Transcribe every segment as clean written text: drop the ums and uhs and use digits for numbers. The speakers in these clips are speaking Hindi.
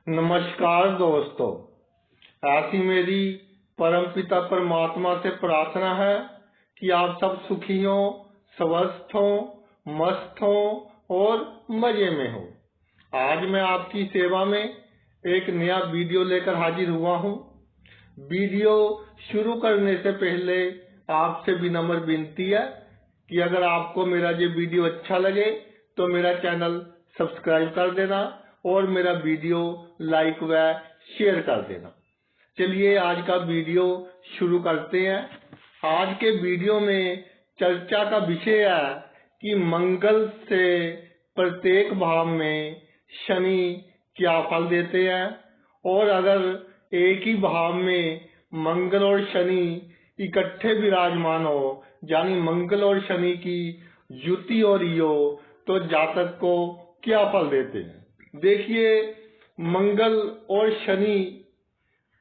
नमस्कार दोस्तों। ऐसी मेरी परमपिता परमात्मा से प्रार्थना है कि आप सब सुखी हो, स्वस्थ हो, मस्त हो और मजे में हो। आज मैं आपकी सेवा में एक नया वीडियो लेकर हाजिर हुआ हूँ। वीडियो शुरू करने से पहले आपसे विनम्र विनती है कि अगर आपको मेरा ये वीडियो अच्छा लगे तो मेरा चैनल सब्सक्राइब कर देना और मेरा वीडियो लाइक व शेयर कर देना। चलिए आज का वीडियो शुरू करते हैं। आज के वीडियो में चर्चा का विषय है कि मंगल से प्रत्येक भाव में शनि क्या फल देते हैं, और अगर एक ही भाव में मंगल और शनि इकट्ठे विराजमान हो, यानी मंगल और शनि की युति हो रही हो, तो जातक को क्या फल देते हैं। देखिए, मंगल और शनि,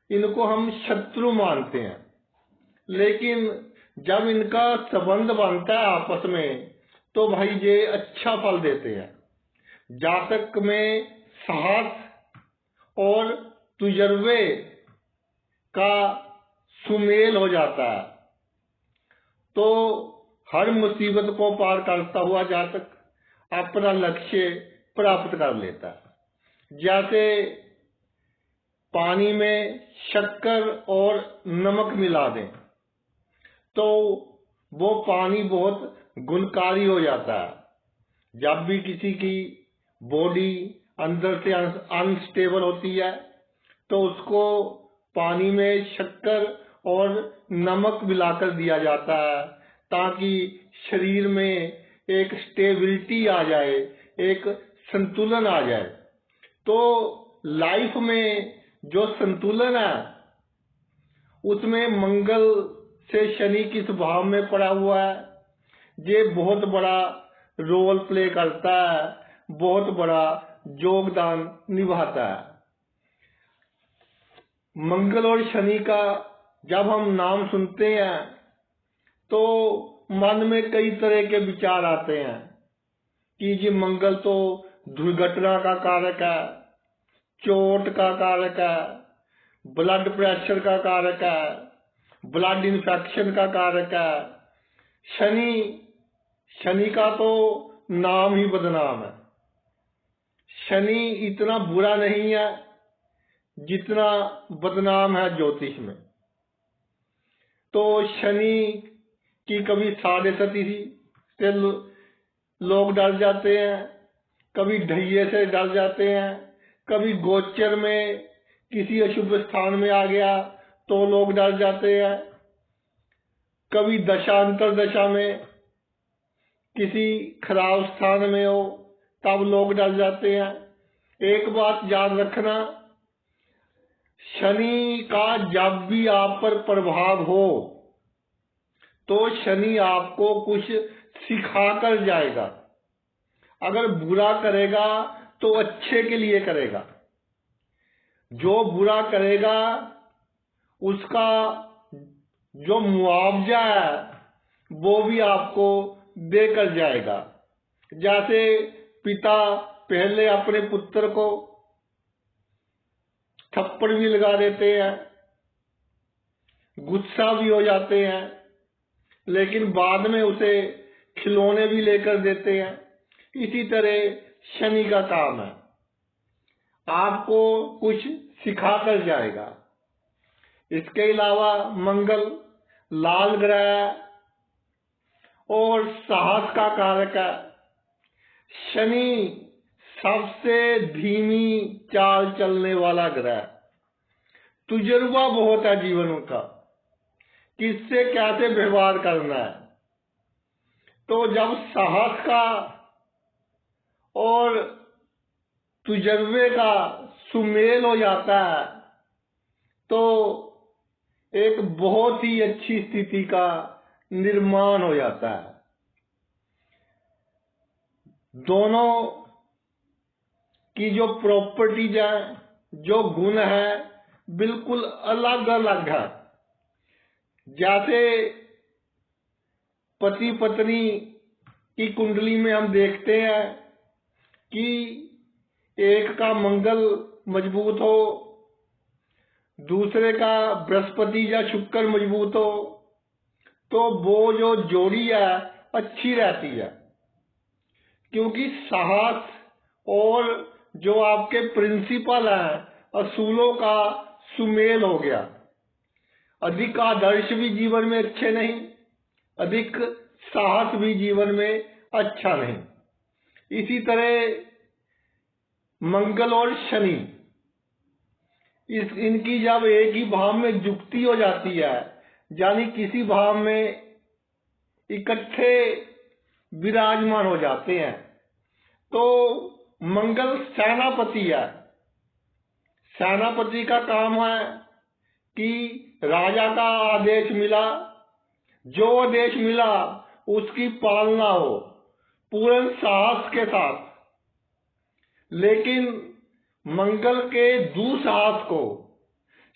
इनको हम शत्रु मानते हैं, लेकिन जब इनका संबंध बनता है आपस में तो भाई ये अच्छा फल देते हैं। जातक में साहस और तजुर्बे का सुमेल हो जाता है, तो हर मुसीबत को पार करता हुआ जातक अपना लक्ष्य प्राप्त कर लेता है। जैसे पानी में शक्कर और नमक मिला दें तो वो पानी बहुत गुणकारी हो जाता है। जब भी किसी की बॉडी अंदर से अनस्टेबल होती है तो उसको पानी में शक्कर और नमक मिलाकर दिया जाता है, ताकि शरीर में एक स्टेबिलिटी आ जाए, एक संतुलन आ जाए। तो लाइफ में जो संतुलन है उसमें मंगल से शनि किस भाव में पड़ा हुआ है, ये बहुत बड़ा रोल प्ले करता है, बहुत बड़ा योगदान निभाता है। मंगल और शनि का जब हम नाम सुनते हैं तो मन में कई तरह के विचार आते हैं कि जी मंगल तो दुर्घटना का कारक है, चोट का कारक है, ब्लड प्रेशर का कारक है, ब्लड इन्फेक्शन का कारक है। शनि का तो नाम ही बदनाम है। शनि इतना बुरा नहीं है जितना बदनाम है ज्योतिष में। तो शनि की कभी 7.5 से लोग डर जाते हैं, कभी ढैये से डर जाते हैं, कभी गोचर में किसी अशुभ स्थान में आ गया तो लोग डर जाते हैं, कभी दशांतर दशा में किसी खराब स्थान में हो तब लोग डर जाते हैं। एक बात याद रखना, शनि का जब भी आप पर प्रभाव हो तो शनि आपको कुछ सिखा कर जाएगा। अगर बुरा करेगा तो अच्छे के लिए करेगा, जो बुरा करेगा उसका जो मुआवजा है वो भी आपको देकर जाएगा। जैसे पिता पहले अपने पुत्र को थप्पड़ भी लगा देते हैं, गुस्सा भी हो जाते हैं, लेकिन बाद में उसे खिलौने भी लेकर देते हैं। इसी तरह शनि का काम है, आपको कुछ सिखा कर जाएगा। इसके अलावा मंगल लाल ग्रह और साहस का कारक है। शनि सबसे धीमी चाल चलने वाला ग्रह, तजुर्बा बहुत है जीवन का, किससे कैसे व्यवहार करना है। तो जब साहस का और तजुर्बे का सुमेल हो जाता है तो एक बहुत ही अच्छी स्थिति का निर्माण हो जाता है। दोनों की जो प्रॉपर्टीज है, जो गुण है, बिल्कुल अलग अलग है। जैसे पति पत्नी की कुंडली में हम देखते हैं कि एक का मंगल मजबूत हो, दूसरे का बृहस्पति या शुक्र मजबूत हो, तो वो जो जोड़ी है अच्छी रहती है। क्योंकि साहस और जो आपके प्रिंसिपल हैं असूलों का सुमेल हो गया। अधिक आदर्श भी जीवन में अच्छे नहीं, अधिक साहस भी जीवन में अच्छा नहीं। इसी तरह मंगल और शनि, इनकी जब एक ही भाव में युक्ति हो जाती है, यानी किसी भाव में इकट्ठे विराजमान हो जाते हैं, तो मंगल सेनापति है। सेनापति का काम है कि राजा का आदेश मिला, जो आदेश मिला उसकी पालना हो पूर्ण साहस के साथ। लेकिन मंगल के दुस्साहस को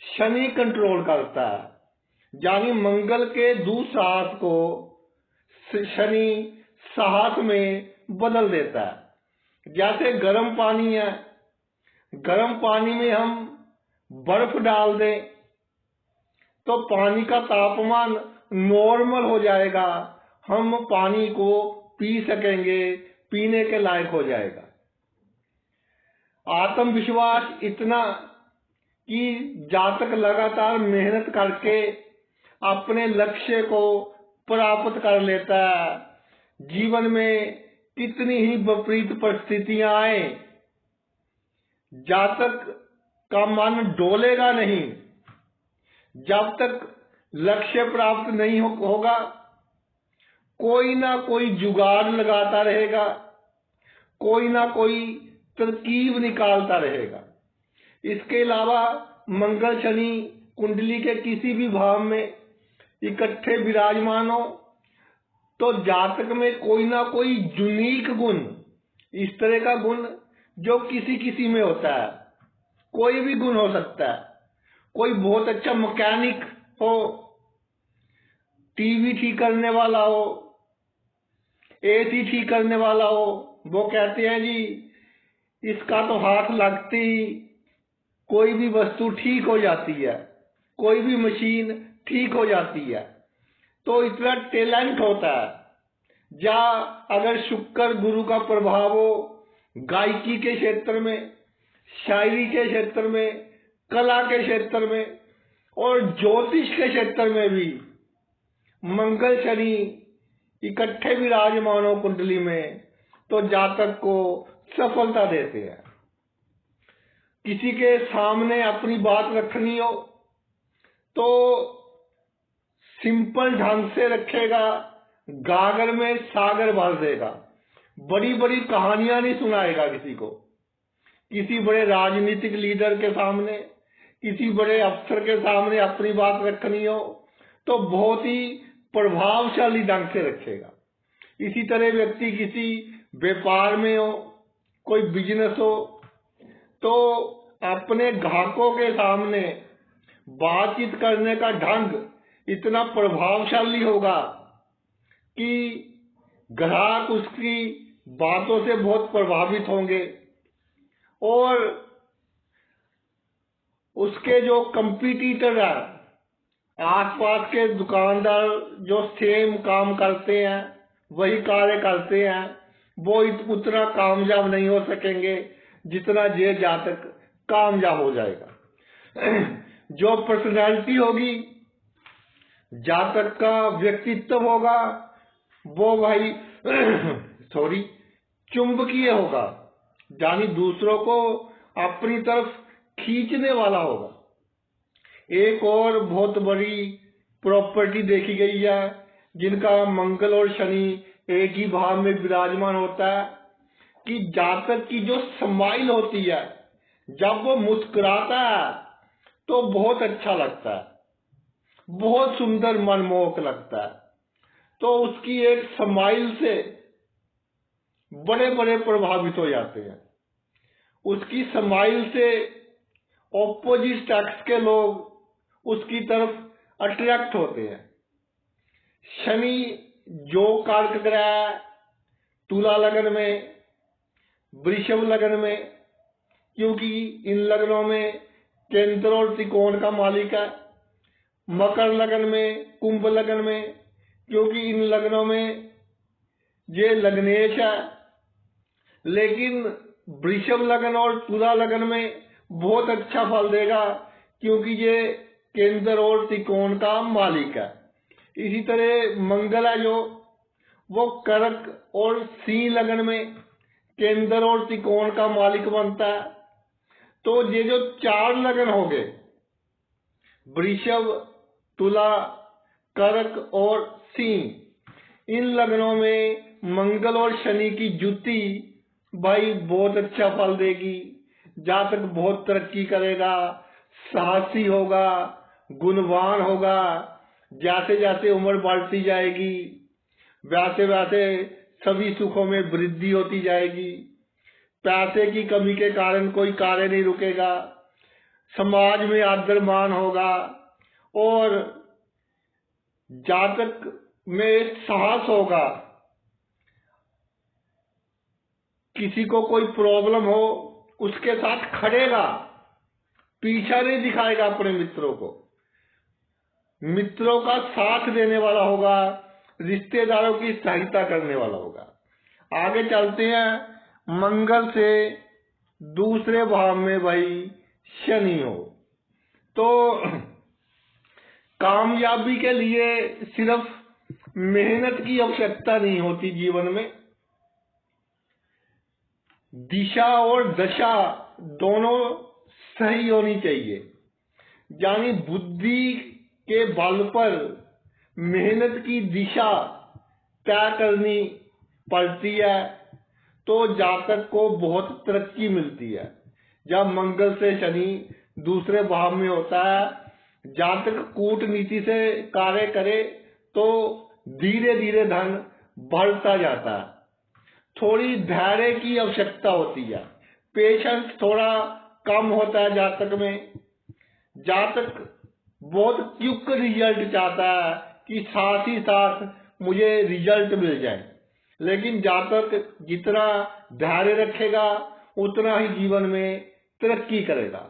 शनि कंट्रोल करता है, यानी मंगल के दुस्साहस को शनि साहस में बदल देता है। जैसे गर्म पानी है, गर्म पानी में हम बर्फ डाल दें तो पानी का तापमान नॉर्मल हो जाएगा, हम पानी को पी सकेंगे, पीने के लायक हो जाएगा। आत्मविश्वास इतना कि जातक लगातार मेहनत करके अपने लक्ष्य को प्राप्त कर लेता है। जीवन में कितनी ही विपरीत परिस्थितियां आए, जातक का मन डोलेगा नहीं। जब तक लक्ष्य प्राप्त नहीं होगा, कोई ना कोई जुगाड़ लगाता रहेगा, कोई ना कोई तरकीब निकालता रहेगा। इसके अलावा मंगल शनि कुंडली के किसी भी भाव में इकट्ठे विराजमान हो तो जातक में कोई ना कोई यूनिक गुण, इस तरह का गुण जो किसी किसी में होता है, कोई भी गुण हो सकता है। कोई बहुत अच्छा मैकेनिक हो, टीवी ठीक करने वाला हो, एसी ठीक करने वाला हो, वो कहते हैं जी इसका तो हाथ लगते ही कोई भी वस्तु ठीक हो जाती है, कोई भी मशीन ठीक हो जाती है। तो इतना टैलेंट होता है। या अगर शुक्र गुरु का प्रभाव हो गायकी के क्षेत्र में, शायरी के क्षेत्र में, कला के क्षेत्र में और ज्योतिष के क्षेत्र में भी मंगल शनि इकट्ठे विराजमान हो कुंडली में, तो जातक को सफलता देते हैं। किसी के सामने अपनी बात रखनी हो तो सिंपल ढंग से रखेगा, गागर में सागर भर देगा। बड़ी बड़ी कहानियां नहीं सुनाएगा किसी को। किसी बड़े राजनीतिक लीडर के सामने, किसी बड़े अफसर के सामने अपनी बात रखनी हो तो बहुत ही प्रभावशाली ढंग से रखेगा। इसी तरह व्यक्ति किसी व्यापार में हो, कोई बिजनेस हो, तो अपने ग्राहकों के सामने बातचीत करने का ढंग इतना प्रभावशाली होगा कि ग्राहक उसकी बातों से बहुत प्रभावित होंगे और उसके जो कंपटीटर है, आसपास के दुकानदार जो सेम काम करते हैं, वही कार्य करते हैं, वो उतना कामयाब नहीं हो सकेंगे जितना ये जातक कामयाब हो जाएगा। जो पर्सनैलिटी होगी, जातक का व्यक्तित्व होगा, वो भाई चुंबकीय होगा, यानी दूसरों को अपनी तरफ खींचने वाला होगा। एक और बहुत बड़ी प्रॉपर्टी देखी गई है जिनका मंगल और शनि एक ही भाव में विराजमान होता है कि जातक की जो स्माइल होती है, जब वो मुस्कुराता है तो बहुत अच्छा लगता है, बहुत सुंदर मनमोहक लगता है। तो उसकी एक स्माइल से बड़े बड़े प्रभावित हो जाते हैं। उसकी स्माइल से ऑपोजिट सेक्स के लोग उसकी तरफ अट्रैक्ट होते हैं। शनि जो कारक ग्रह तुला लगन में, वृषभ लगन में क्योंकि इन लग्नों में केंद्र और त्रिकोण का मालिक है। मकर लग्न में, कुंभ लग्न में, क्योंकि इन लग्नों में ये लग्नेश है। लेकिन वृषभ लग्न और तुला लग्न में बहुत अच्छा फल देगा, क्योंकि ये केंद्र और त्रिकोण का मालिक है। इसी तरह मंगल है जो, वो कर्क और सिंह लग्न में केंद्र और त्रिकोण का मालिक बनता है। तो ये जो 4 लग्न हो गए, वृषभ, तुला, कर्क और सिंह, इन लग्नों में मंगल और शनि की युति भाई बहुत अच्छा फल देगी। जातक बहुत तरक्की करेगा, साहसी होगा, गुणवान होगा। जैसे जैसे उम्र बढ़ती जाएगी वैसे वैसे सभी सुखों में वृद्धि होती जाएगी। पैसे की कमी के कारण कोई कार्य नहीं रुकेगा, समाज में आदर मान होगा और जातक में साहस होगा। किसी को कोई प्रॉब्लम हो उसके साथ खड़ेगा, पीछा नहीं दिखाएगा अपने मित्रों को, मित्रों का साथ देने वाला होगा, रिश्तेदारों की सहायता करने वाला होगा। आगे चलते हैं। मंगल से दूसरे भाव में भाई शनि हो तो कामयाबी के लिए सिर्फ मेहनत की आवश्यकता नहीं होती, जीवन में दिशा और दशा दोनों सही होनी चाहिए। यानी बुद्धि के बल पर मेहनत की दिशा तय करनी पड़ती है, तो जातक को बहुत तरक्की मिलती है। जब मंगल से शनि दूसरे भाव में होता है, जातक कूटनीति से कार्य करे तो धीरे धीरे धन बढ़ता जाता है। थोड़ी धैर्य की आवश्यकता होती है, पेशेंस थोड़ा कम होता है जातक में। जातक बहुत क्विक रिजल्ट चाहता है कि साथ ही साथ मुझे रिजल्ट मिल जाए, लेकिन जातक जितना धैर्य रखेगा उतना ही जीवन में तरक्की करेगा।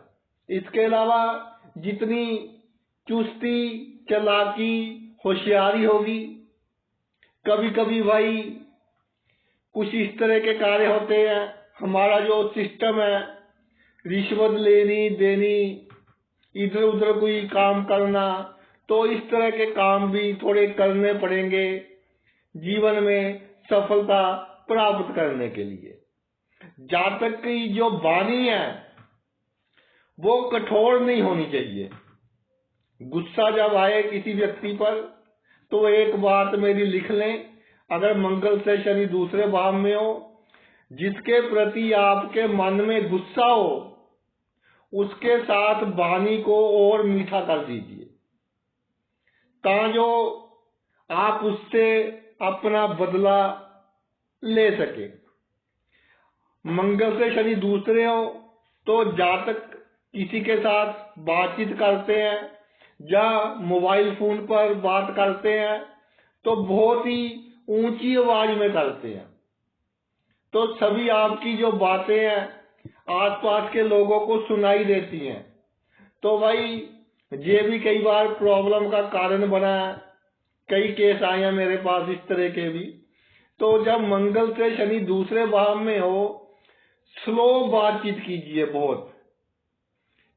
इसके अलावा जितनी चुस्ती, चालाकी, होशियारी होगी, कभी कभी भाई कुछ इस तरह के कार्य होते हैं, हमारा जो सिस्टम है, रिश्वत लेनी देनी, इधर उधर कोई काम करना, तो इस तरह के काम भी थोड़े करने पड़ेंगे जीवन में सफलता प्राप्त करने के लिए। जातक की जो वाणी है वो कठोर नहीं होनी चाहिए। गुस्सा जब आए किसी व्यक्ति पर तो एक बात मेरी लिख लें, अगर मंगल से शनि दूसरे भाव में हो, जिसके प्रति आपके मन में गुस्सा हो उसके साथ वाणी को और मीठा कर दीजिए, ताजो आप उससे अपना बदला ले सके। मंगल से शनि दूसरे हो तो जातक किसी के साथ बातचीत करते हैं या मोबाइल फोन पर बात करते हैं तो बहुत ही ऊंची आवाज में करते हैं, तो सभी आपकी जो बातें हैं आसपास के लोगों को सुनाई देती हैं। तो भाई ये भी कई बार प्रॉब्लम का कारण बना है, कई केस आए हैं मेरे पास इस तरह के भी। तो जब मंगल से शनि दूसरे भाव में हो, स्लो बातचीत कीजिए बहुत।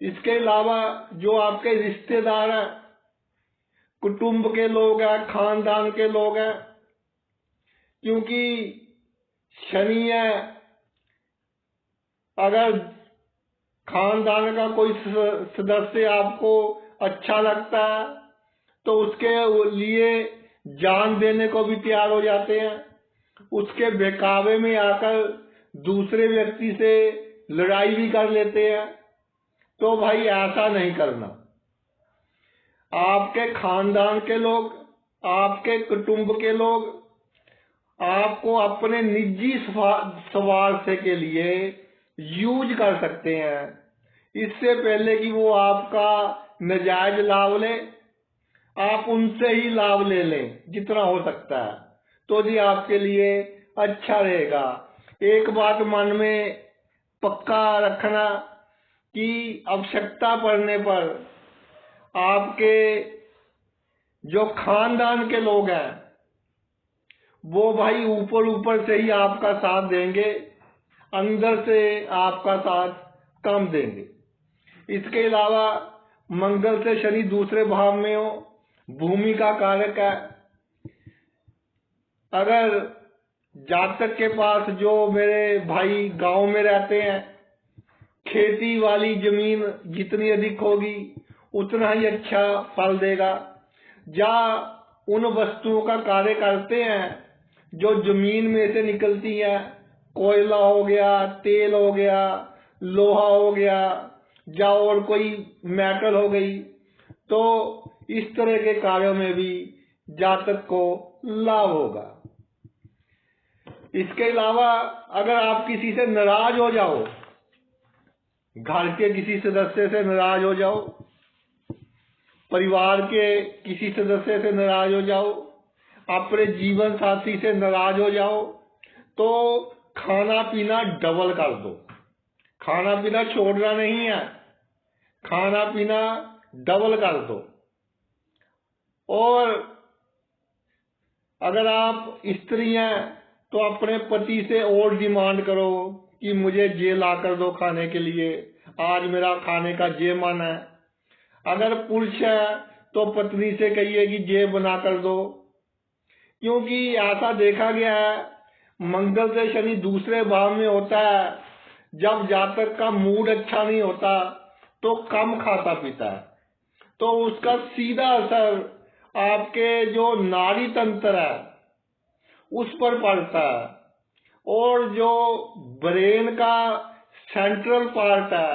इसके अलावा जो आपके रिश्तेदार हैं, कुटुंब के लोग हैं, खानदान के लोग हैं, क्योंकि शनि है, अगर खानदान का कोई सदस्य आपको अच्छा लगता है तो उसके लिए जान देने को भी तैयार हो जाते हैं, उसके बहकावे में आकर दूसरे व्यक्ति से लड़ाई भी कर लेते हैं। तो भाई ऐसा नहीं करना। आपके खानदान के लोग, आपके कुटुंब के लोग आपको अपने निजी स्वार्थ के लिए यूज कर सकते हैं। इससे पहले कि वो आपका नाजायज लाभ ले, आप उनसे ही लाभ ले लें जितना हो सकता है, तो जी आपके लिए अच्छा रहेगा। एक बात मन में पक्का रखना कि आवश्यकता पड़ने पर आपके जो खानदान के लोग हैं वो भाई ऊपर ऊपर से ही आपका साथ देंगे, अंदर से आपका साथ कम देंगे। इसके अलावा मंगल से शनि दूसरे भाव में हो, भूमि का कारक है। अगर जातक के पास, जो मेरे भाई गांव में रहते हैं, खेती वाली जमीन जितनी अधिक होगी उतना ही अच्छा फल देगा। या उन वस्तुओं का कार्य करते हैं जो जमीन में से निकलती है, कोयला हो गया, तेल हो गया, लोहा हो गया, या और कोई मेटल हो गई, तो इस तरह के कार्यों में भी जातक को लाभ होगा। इसके अलावा अगर आप किसी से नाराज हो जाओ, घर के किसी सदस्य से नाराज हो जाओ, परिवार के किसी सदस्य से नाराज हो जाओ, अपने जीवन साथी से नाराज हो जाओ, तो खाना पीना डबल कर दो। खाना पीना छोड़ना नहीं है, खाना पीना डबल कर दो। और अगर आप स्त्री हैं तो अपने पति से और डिमांड करो कि मुझे ये ला कर दो खाने के लिए, आज मेरा खाने का ये मन है। अगर पुरुष है तो पत्नी से कहिए कि ये बना कर दो, क्योंकि ऐसा देखा गया है मंगल से शनि दूसरे भाव में होता है, जब जातक का मूड अच्छा नहीं होता तो कम खाता पीता है, तो उसका सीधा असर आपके जो नाड़ी तंत्र है उस पर पड़ता है, और जो ब्रेन का सेंट्रल पार्ट है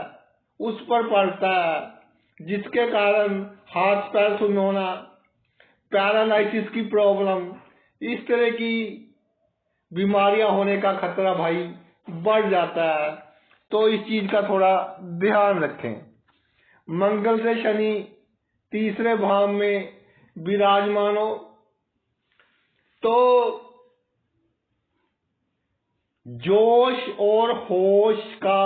उस पर पड़ता है, जिसके कारण हाथ पैर सुन्न होना, पैरालाइसिस की प्रॉब्लम, इस तरह की बीमारियां होने का खतरा भाई बढ़ जाता है। तो इस चीज का थोड़ा ध्यान रखें। मंगल से शनि तीसरे भाव में विराजमान हो तो जोश और होश का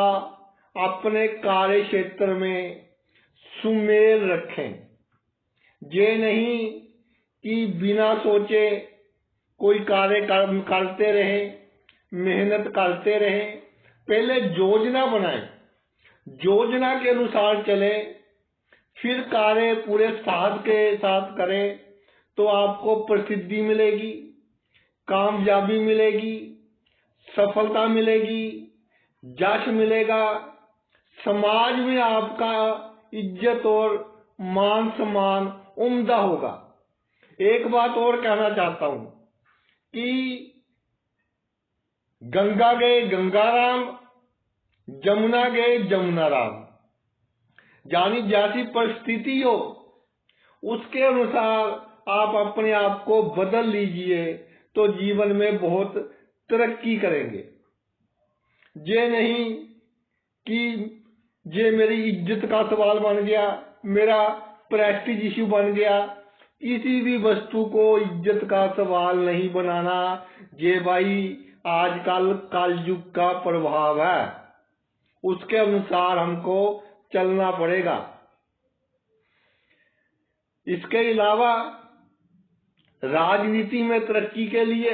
अपने कार्य क्षेत्र में सुमेल रखें। ये नहीं कि बिना सोचे कोई कार्य करते रहे, मेहनत करते रहे। पहले योजना बनाएं, योजना के अनुसार चले, फिर कार्य पूरे साथ के साथ करें, तो आपको प्रसिद्धि मिलेगी, कामयाबी मिलेगी, सफलता मिलेगी, यश मिलेगा, समाज में आपका इज्जत और मान सम्मान उम्दा होगा। एक बात और कहना चाहता हूं कि गंगा गए गंगाराम, जमुना गए जमुना राम, यानी जैसी परिस्थिति हो उसके अनुसार आप अपने आप को बदल लीजिए तो जीवन में बहुत तरक्की करेंगे। ये नहीं कि ये मेरी इज्जत का सवाल बन गया, मेरा प्रेस्टीज इश्यू बन गया। किसी भी वस्तु को इज्जत का सवाल नहीं बनाना। ये भाई आजकल कलयुग का प्रभाव है, उसके अनुसार हमको चलना पड़ेगा। इसके अलावा राजनीति में तरक्की के लिए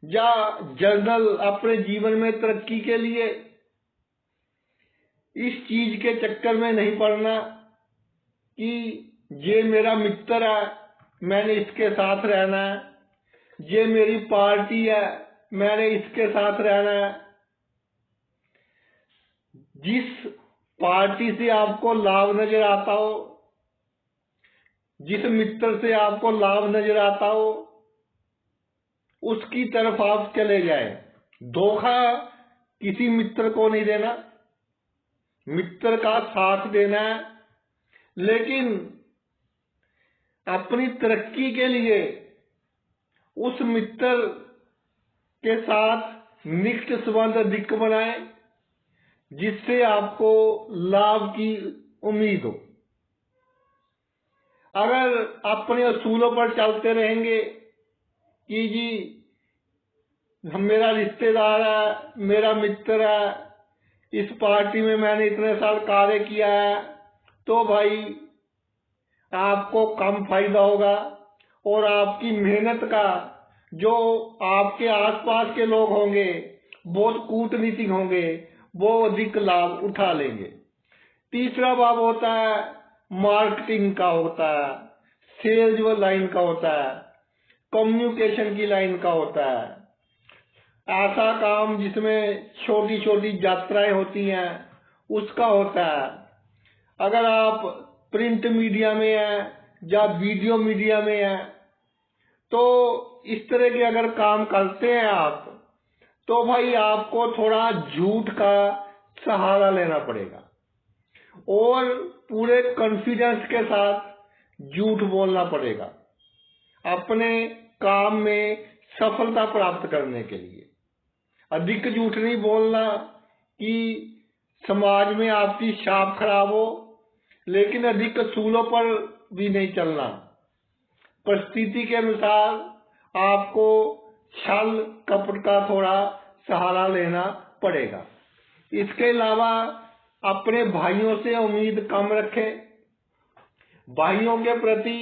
या जर्नल अपने जीवन में तरक्की के लिए इस चीज के चक्कर में नहीं पड़ना कि ये मेरा मित्र है, मैंने इसके साथ रहना है, ये मेरी पार्टी है, मैंने इसके साथ रहना है। जिस पार्टी से आपको लाभ नजर आता हो, जिस मित्र से आपको लाभ नजर आता हो, उसकी तरफ आप चले जाएं। धोखा किसी मित्र को नहीं देना, मित्र का साथ देना है, लेकिन अपनी तरक्की के लिए उस मित्र के साथ निकट संबंध अधिक बनाएं, जिससे आपको लाभ की उम्मीद हो। अगर अपने असूलों पर चलते रहेंगे कि जी मेरा रिश्तेदार है, मेरा मित्र है, इस पार्टी में मैंने इतने साल कार्य किया है, तो भाई आपको कम फायदा होगा और आपकी मेहनत का जो आपके आसपास के लोग होंगे, बहुत कूटनीतिक होंगे, वो अधिक लाभ उठा लेंगे। तीसरा भाव होता है मार्केटिंग का, होता है सेल्स व लाइन का, होता है कम्युनिकेशन की लाइन का, होता है ऐसा काम जिसमें छोटी छोटी यात्राएं होती हैं, उसका होता है। अगर आप प्रिंट मीडिया में हैं या वीडियो मीडिया में हैं, तो इस तरह के अगर काम करते हैं आप, तो भाई आपको थोड़ा झूठ का सहारा लेना पड़ेगा और पूरे कॉन्फिडेंस के साथ झूठ बोलना पड़ेगा अपने काम में सफलता प्राप्त करने के लिए। अधिक झूठ नहीं बोलना कि समाज में आपकी छाप खराब हो, लेकिन अधिक असूलों पर भी नहीं चलना। परिस्थिति के अनुसार आपको छल कपट का थोड़ा सहारा लेना पड़ेगा। इसके अलावा अपने भाइयों से उम्मीद कम रखें। भाइयों के प्रति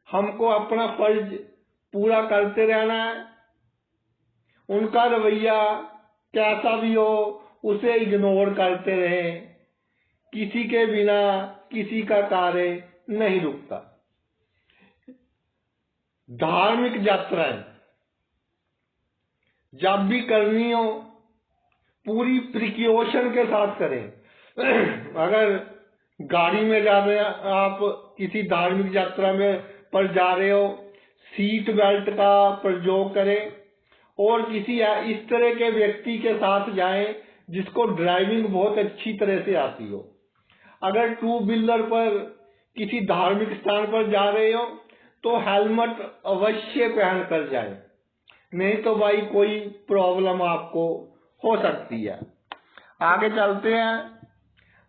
हमको अपना फर्ज पूरा करते रहना है। उनका रवैया कैसा भी हो, उसे इग्नोर करते रहें। किसी के बिना किसी का कार्य नहीं रुकता। धार्मिक यात्राएं जब भी करनी हो, पूरी प्रिकॉशन के साथ करें। अगर गाड़ी में जा रहे हैं आप, किसी धार्मिक यात्रा में पर जा रहे हो, सीट बेल्ट का प्रयोग करें और किसी इस तरह के व्यक्ति के साथ जाएं जिसको ड्राइविंग बहुत अच्छी तरह से आती हो। अगर टू व्हीलर पर किसी धार्मिक स्थान पर जा रहे हो तो हेलमेट अवश्य पहन कर जाए, नहीं तो भाई कोई प्रॉब्लम आपको हो सकती है। आगे चलते हैं।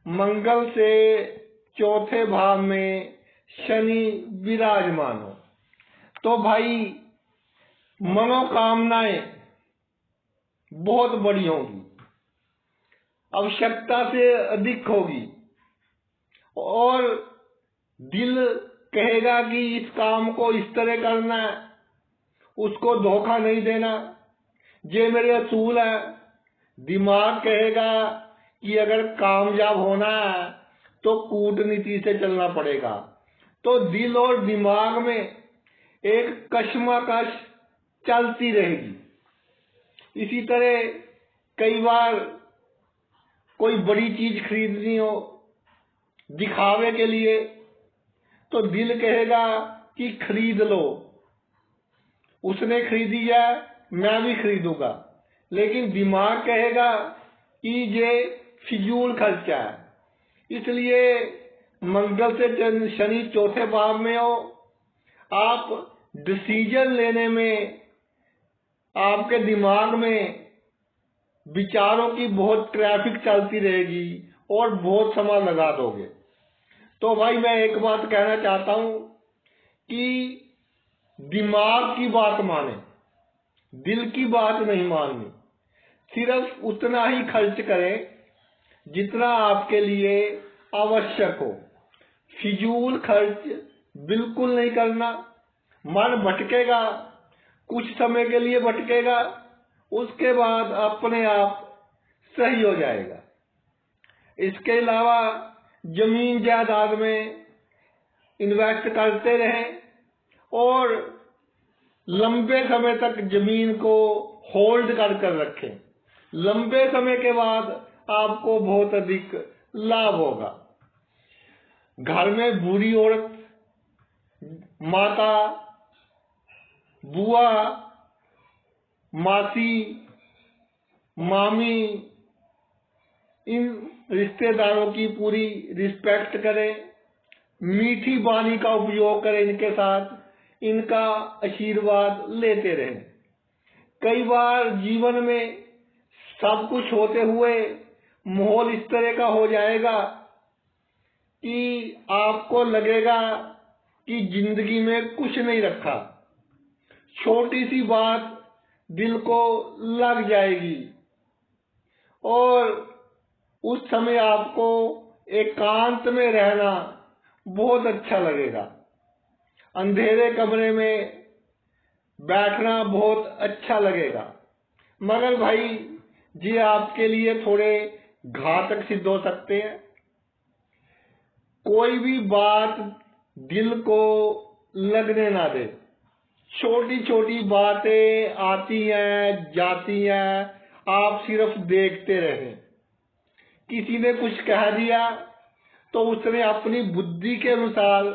मंगल से चौथे भाव में शनि विराजमान हो तो भाई मनोकामनाएं बहुत बड़ी होगी, आवश्यकता से अधिक होगी और दिल कहेगा कि इस काम को इस तरह करना है, उसको धोखा नहीं देना, ये मेरे असूल है। दिमाग कहेगा कि अगर कामयाब होना है तो कूटनीति से चलना पड़ेगा। तो दिल और दिमाग में एक कश्मकश चलती रहेगी। इसी तरह कई बार कोई बड़ी चीज खरीदनी हो दिखावे के लिए, तो दिल कहेगा कि खरीद लो, उसने खरीदी है मैं भी खरीदूंगा, लेकिन दिमाग कहेगा कि ये फिजूल खर्चा है। इसलिए मंगल से शनि चौथे भाव में हो, आप डिसीजन लेने में आपके दिमाग में विचारों की बहुत ट्रैफिक चलती रहेगी और बहुत समय लगा दोगे। तो भाई मैं एक बात कहना चाहता हूं कि दिमाग की बात माने, दिल की बात नहीं माननी। सिर्फ उतना ही खर्च करें जितना आपके लिए आवश्यक हो। फिजूल खर्च बिल्कुल नहीं करना। मन भटकेगा, कुछ समय के लिए भटकेगा, उसके बाद अपने आप सही हो जाएगा। इसके अलावा जमीन जायदाद में इन्वेस्ट करते रहें और लंबे समय तक जमीन को होल्ड कर रखें। लंबे समय के बाद आपको बहुत अधिक लाभ होगा। घर में बुरी औरत, माता, बुआ, मासी, मामी, इन रिश्तेदारों की पूरी रिस्पेक्ट करें। मीठी वाणी का उपयोग करें इनके साथ, इनका आशीर्वाद लेते रहें। कई बार जीवन में सब कुछ होते हुए माहौल इस तरह का हो जाएगा कि आपको लगेगा कि जिंदगी में कुछ नहीं रखा। छोटी सी बात दिल को लग जाएगी और उस समय आपको एकांत में रहना बहुत अच्छा लगेगा। अंधेरे कमरे में बैठना बहुत अच्छा लगेगा। मगर भाई ये आपके लिए थोड़े घातक सिद्ध हो सकते हैं। कोई भी बात दिल को लगने ना दे। छोटी छोटी बातें आती हैं जाती हैं, आप सिर्फ देखते रहें। किसी ने कुछ कह दिया तो उसने अपनी बुद्धि के अनुसार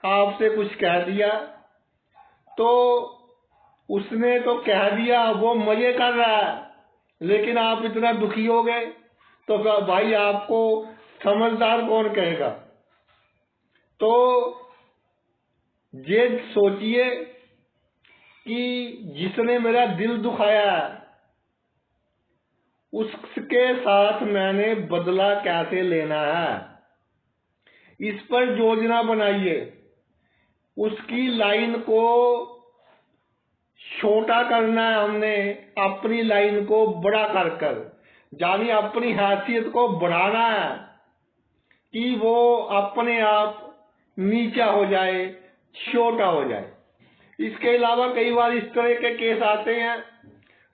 आपसे कुछ कह दिया, तो उसने तो कह दिया, वो मजे कर रहा है, लेकिन आप इतना दुखी हो गए तो भाई आपको समझदार कौन कहेगा। तो ये सोचिए कि जिसने मेरा दिल दुखाया है उसके साथ मैंने बदला कैसे लेना है, इस पर योजना बनाइए। उसकी लाइन को छोटा करना है हमने, अपनी लाइन को बड़ा कर कर, यानी अपनी हैसियत को बढ़ाना है कि वो अपने आप नीचा हो जाए, छोटा हो जाए। इसके अलावा कई बार इस तरह के केस आते हैं,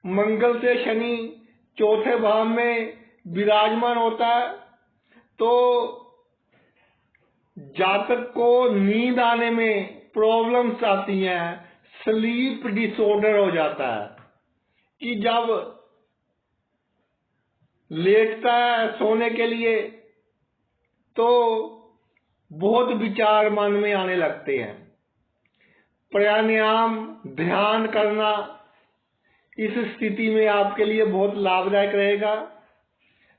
मंगल से शनि चौथे भाव में विराजमान होता है तो जातक को नींद आने में प्रॉब्लम्स आती हैं, स्लीप डिसऑर्डर हो जाता है कि जब लेटता है सोने के लिए तो बहुत विचार मन में आने लगते हैं। प्राणायाम ध्यान करना इस स्थिति में आपके लिए बहुत लाभदायक रहेगा।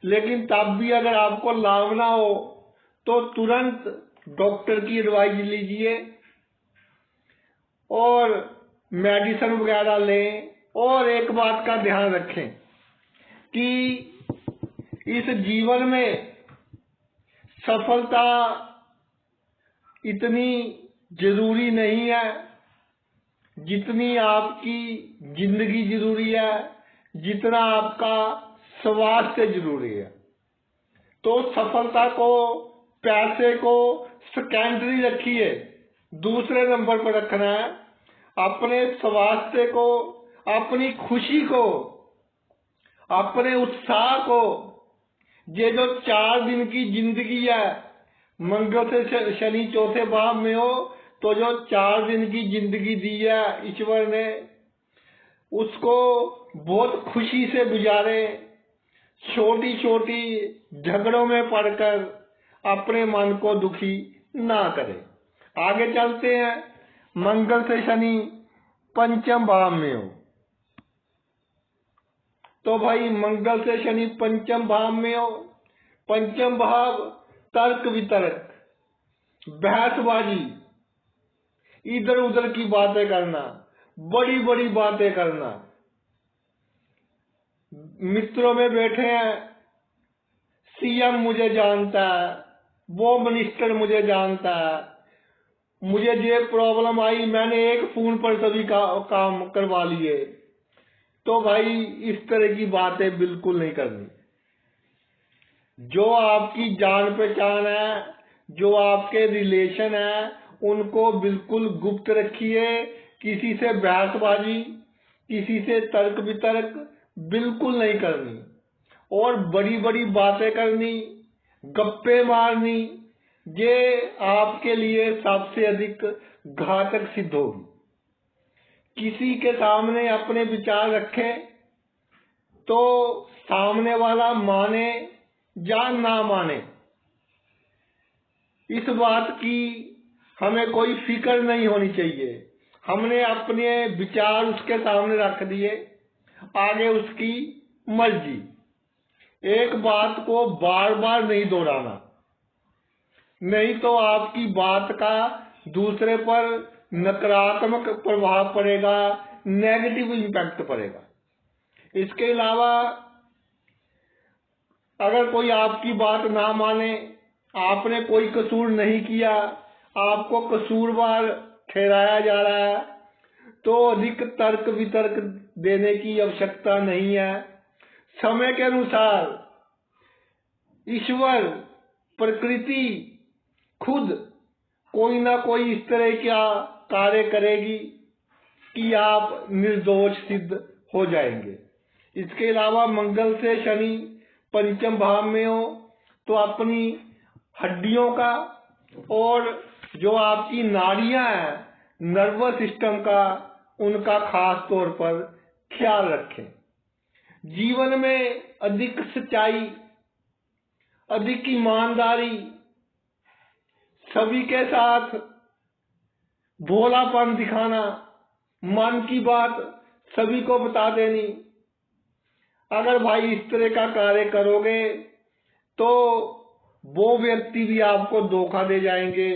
लेकिन तब भी अगर आपको लाभ ना हो तो तुरंत डॉक्टर की एडवाइस लीजिए और मेडिसिन वगैरह लें। और एक बात का ध्यान रखें कि इस जीवन में सफलता इतनी जरूरी नहीं है जितनी आपकी जिंदगी जरूरी है, जितना आपका स्वास्थ्य जरूरी है। तो सफलता को, पैसे को सेकेंडरी रखिए, दूसरे नंबर पर रखना है। अपने स्वास्थ्य को, अपनी खुशी को, अपने उत्साह को, ये जो 4 दिन की जिंदगी है, मंगल से शनि चौथे भाव में हो तो जो 4 दिन की जिंदगी दी है ईश्वर ने, उसको बहुत खुशी से गुजारे। छोटी छोटी झगड़ों में पड़कर अपने मन को दुखी ना करें। आगे चलते हैं। मंगल से शनि पंचम भाव में हो तो भाई मंगल से शनि पंचम भाव में हो, पंचम भाव तर्क वितर्क, बहसबाजी, इधर उधर की बातें करना, बड़ी बड़ी बातें करना। मित्रों में बैठे हैं, सीएम मुझे जानता है, वो मिनिस्टर मुझे जानता है, मुझे ये प्रॉब्लम आई, मैंने एक फोन पर सभी काम करवा लिए। तो भाई इस तरह की बातें बिल्कुल नहीं करनी। जो आपकी जान पहचान है, जो आपके रिलेशन है, उनको बिल्कुल गुप्त रखिए। किसी से बहसबाजी, किसी से तर्क वितर्क बिल्कुल नहीं करनी। और बड़ी बड़ी बातें करनी, गप्पे मारनी, ये आपके लिए सबसे अधिक घातक सिद्ध होगी। किसी के सामने अपने विचार रखें तो सामने वाला माने या ना माने, इस बात की हमें कोई फिक्र नहीं होनी चाहिए। हमने अपने विचार उसके सामने रख दिए, आगे उसकी मर्जी। एक बात को बार बार नहीं दोहराना, नहीं तो आपकी बात का दूसरे पर नकारात्मक प्रभाव पड़ेगा, नेगेटिव इम्पैक्ट पड़ेगा। इसके अलावा अगर कोई आपकी बात ना माने, आपने कोई कसूर नहीं किया, आपको कसूरवार ठहराया जा रहा है, तो अधिक तर्क वितर्क देने की आवश्यकता नहीं है। समय के अनुसार ईश्वर, प्रकृति खुद कोई ना कोई इस तरह का कार्य करेगी कि आप निर्दोष सिद्ध हो जाएंगे। इसके अलावा मंगल से शनि पंचम भाव में हो तो अपनी हड्डियों का और जो आपकी नाड़ियां हैं, नर्वस सिस्टम का, उनका खास तौर पर ख्याल रखें। जीवन में अधिक सच्चाई, अधिक ईमानदारी, सभी के साथ भोलापन दिखाना, मन की बात सभी को बता देनी। अगर भाई इस तरह का कार्य करोगे तो वो व्यक्ति भी आपको धोखा दे जाएंगे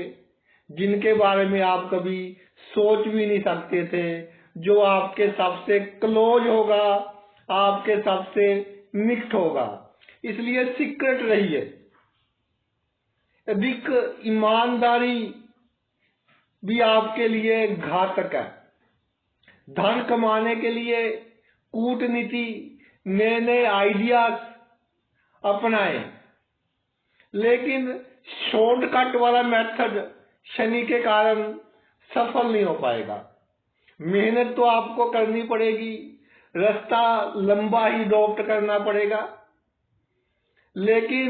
जिनके बारे में आप कभी सोच भी नहीं सकते थे, जो आपके सबसे क्लोज होगा, आपके सबसे निकट होगा। इसलिए सीक्रेट रहिए। अधिक ईमानदारी भी आपके लिए घातक है। धन कमाने के लिए कूटनीति, नए नए आइडियाज अपनाएं, लेकिन शॉर्टकट वाला मेथड शनि के कारण सफल नहीं हो पाएगा। मेहनत तो आपको करनी पड़ेगी, रास्ता लंबा ही अडॉप्ट करना पड़ेगा, लेकिन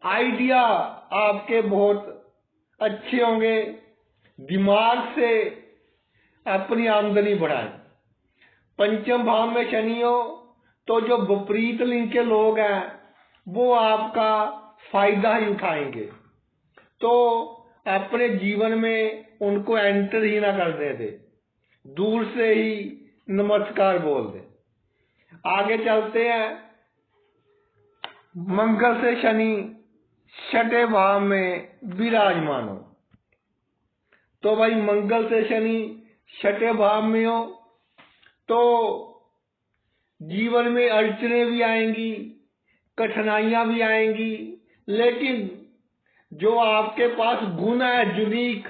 आइडिया आपके बहुत अच्छे होंगे। दिमाग से अपनी आमदनी बढ़ाएं। पंचम भाव में शनि हो तो जो विपरीत लिंग के लोग हैं वो आपका फायदा ही उठाएंगे, तो अपने जीवन में उनको एंटर ही ना करने दे, दूर से ही नमस्कार बोल दे। आगे चलते हैं। मंगल से शनि छठे भाव में विराजमान हो तो भाई मंगल से शनि छठे भाव में हो तो जीवन में अड़चनें भी आएंगी, कठिनाइयां भी आएंगी, लेकिन जो आपके पास गुण है यूनिक,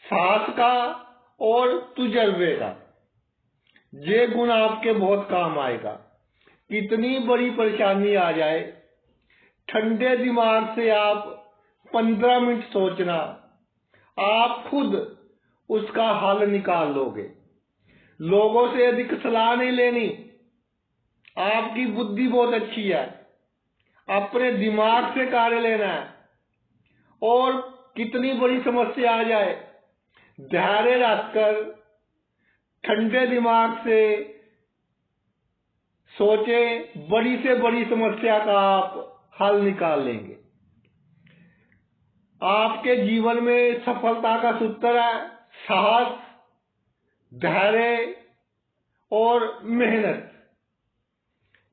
साहस का और तजुर्बे का, ये गुण आपके बहुत काम आएगा। कितनी बड़ी परेशानी आ जाए, ठंडे दिमाग से आप 15 मिनट सोचना, आप खुद उसका हल निकाल लोगे। लोगों से अधिक सलाह नहीं लेनी। आपकी बुद्धि बहुत अच्छी है, अपने दिमाग से कार्य लेना है। और कितनी बड़ी समस्या आ जाए, धैर्य रखकर ठंडे दिमाग से सोचे, बड़ी से बड़ी समस्या का आप हल निकाल लेंगे। आपके जीवन में सफलता का सूत्र है साहस, धैर्य और मेहनत।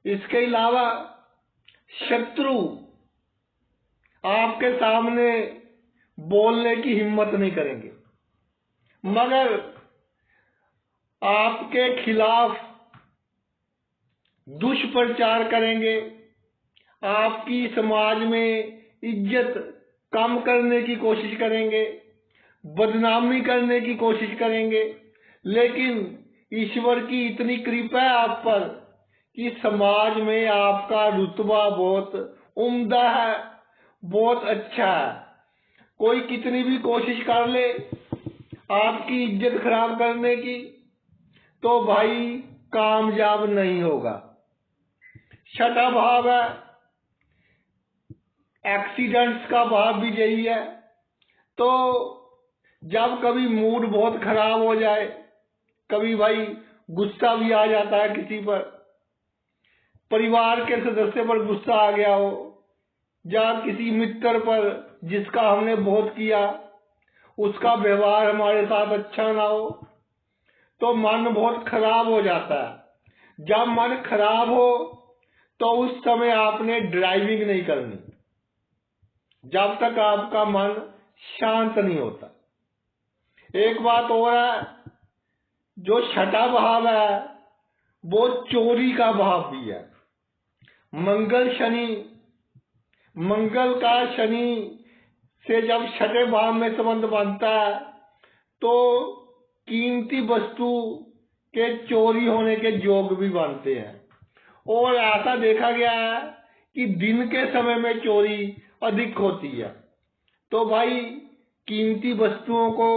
इसके अलावा शत्रु आपके सामने बोलने की हिम्मत नहीं करेंगे, मगर आपके खिलाफ दुष्प्रचार करेंगे, आपकी समाज में इज्जत कम करने की कोशिश करेंगे, बदनामी करने की कोशिश करेंगे। लेकिन ईश्वर की इतनी कृपा है आप पर कि समाज में आपका रुतबा बहुत उम्दा है, बहुत अच्छा है। कोई कितनी भी कोशिश कर ले आपकी इज्जत खराब करने की, तो भाई कामयाब नहीं होगा। छठा भाव है एक्सीडेंट्स का, भाव भी यही है। तो जब कभी मूड बहुत खराब हो जाए, कभी भाई गुस्सा भी आ जाता है किसी पर, परिवार के सदस्य पर गुस्सा आ गया हो, या किसी मित्र पर जिसका हमने बहुत किया, उसका व्यवहार हमारे साथ अच्छा ना हो, तो मन बहुत खराब हो जाता है। जब मन खराब हो तो उस समय आपने ड्राइविंग नहीं करनी, जब तक आपका मन शांत नहीं होता। एक बात और है, जो छठा भाव है वो चोरी का भाव भी है। मंगल शनि, मंगल का शनि से जब छठे भाव में संबंध बनता है तो कीमती वस्तु के चोरी होने के योग भी बनते हैं। और ऐसा देखा गया है कि दिन के समय में चोरी अधिक होती है। तो भाई कीमती वस्तुओं को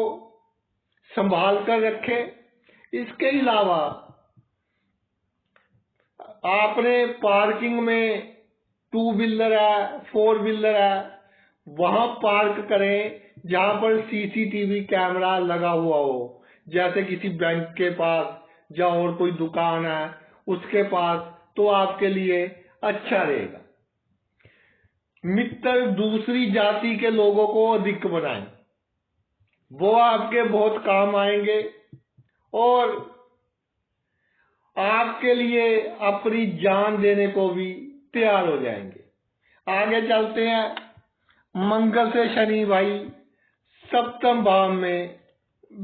संभाल कर रखें। इसके अलावा आपने पार्किंग में 2 व्हीलर है, 4 व्हीलर है, वहां पार्क करें जहां पर सीसीटीवी कैमरा लगा हुआ हो, जैसे किसी बैंक के पास या और कोई दुकान है उसके पास, तो आपके लिए अच्छा रहेगा। मित्र दूसरी जाति के लोगों को अधिक बनाएं, वो आपके बहुत काम आएंगे और आपके लिए अपनी जान देने को भी तैयार हो जाएंगे। आगे चलते हैं। मंगल से शनि भाई सप्तम भाव में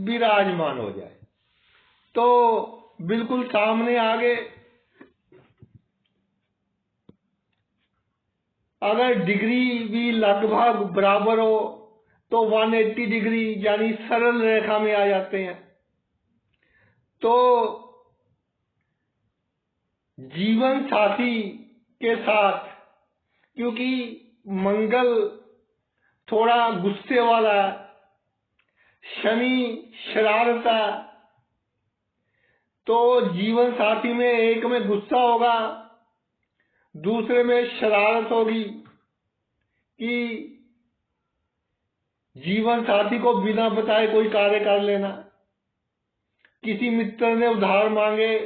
विराजमान हो जाए तो बिल्कुल सामने आगे अगर डिग्री भी लगभग बराबर हो तो 180 डिग्री यानी सरल रेखा में आ जाते हैं। तो जीवन साथी के साथ, क्योंकि मंगल थोड़ा गुस्से वाला, शनि शरारता, तो जीवन साथी में एक में गुस्सा होगा, दूसरे में शरारत होगी कि जीवन साथी को बिना बताए कोई कार्य कर लेना। किसी मित्र ने उधार मांगे,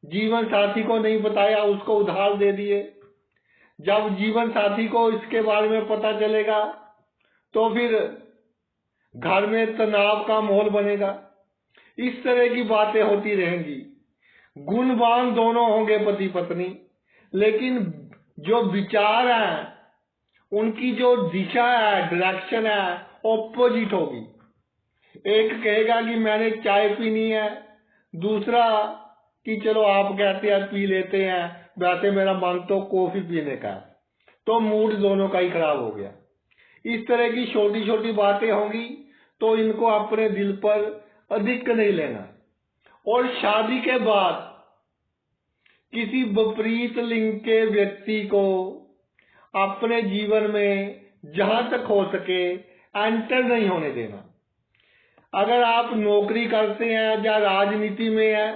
जीवन साथी को नहीं बताया, उसको उधार दे दिए। जब जीवन साथी को इसके बारे में पता चलेगा तो फिर घर में तनाव का माहौल बनेगा। इस तरह की बातें होती रहेंगी। गुणवान दोनों होंगे पति पत्नी, लेकिन जो विचार है उनकी जो दिशा है, डायरेक्शन है, ऑपोजिट होगी। एक कहेगा कि मैंने चाय पीनी है, दूसरा कि चलो आप कहते हैं पी लेते हैं, वैसे मेरा मन तो कॉफी पीने का है। तो मूड दोनों का ही खराब हो गया। इस तरह की छोटी छोटी बातें होंगी तो इनको अपने दिल पर अधिक नहीं लेना। और शादी के बाद किसी विपरीत लिंग के व्यक्ति को अपने जीवन में जहां तक हो सके एंटर नहीं होने देना। अगर आप नौकरी करते हैं या राजनीति में हैं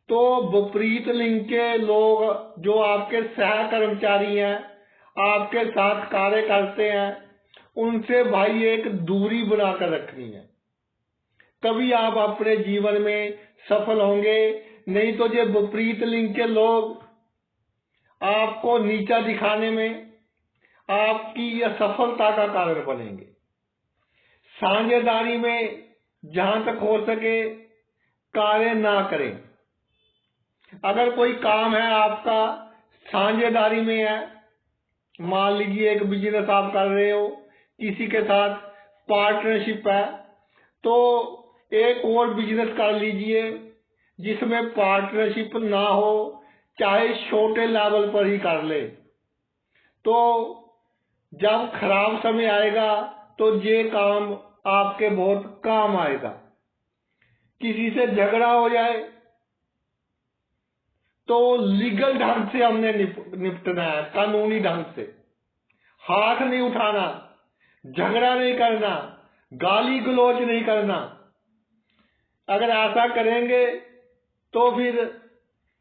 तो विपरीत लिंग के लोग जो आपके सह कर्मचारी हैं, आपके साथ कार्य करते हैं, उनसे भाई एक दूरी बनाकर रखनी है। तभी आप अपने जीवन में सफल होंगे। नहीं तो ये विपरीत लिंग के लोग आपको नीचा दिखाने में आपकी असफलता का कारण बनेंगे। साझेदारी में जहां तक हो सके कार्य ना करें। अगर कोई काम है आपका साझेदारी में है, मान लीजिए एक बिजनेस आप कर रहे हो, किसी के साथ पार्टनरशिप है, तो एक और बिजनेस कर लीजिए जिसमें पार्टनरशिप ना हो, चाहे छोटे लेवल पर ही कर ले। तो जब खराब समय आएगा तो ये काम आपके बहुत काम आएगा। किसी से झगड़ा हो जाए तो लीगल ढंग से हमने निपटना है, कानूनी ढंग से। हाथ नहीं उठाना, झगड़ा नहीं करना, गाली गलौज नहीं करना। अगर ऐसा करेंगे तो फिर